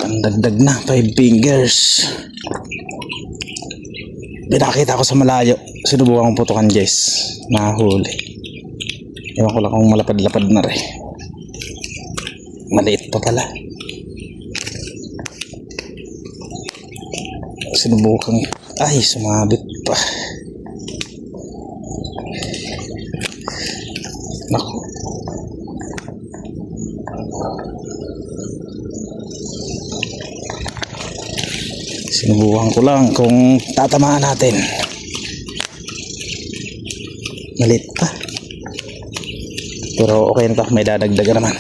Ang dagdag na 5 fingers. Pinakita ko sa malayo, sinubukan kong putukan guys, nahuli. Ewan ko lang kung malapad-lapad na rin. Maliit pa pala. Sinubukan, ay sumabit pa. Naku, sinubukan ko lang kung tatamaan natin. Maliit pa, pero okay na to, may dadagdagan naman.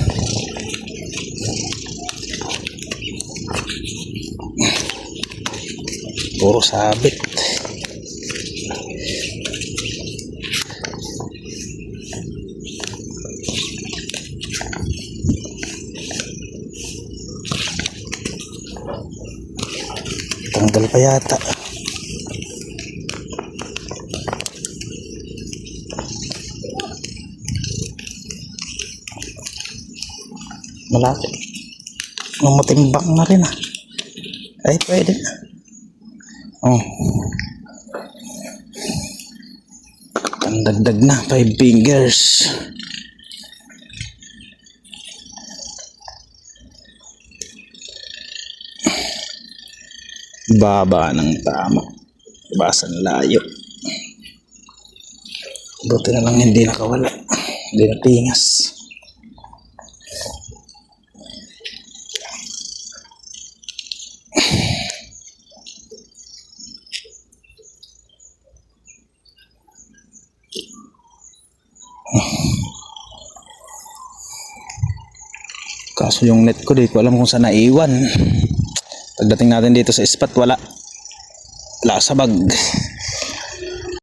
Puro sabit. Tanggal pa yata. Malapit. Mamatimbang na rin ah. Ay pwede na. Oh. Ang dagdag na 5 fingers. Baba ng tama. Basan layo. Buti na lang hindi nakawala. Hindi natingas. Kaso yung net ko, di ko alam kung saan naiwan. Pagdating natin dito sa spot, wala sa bag.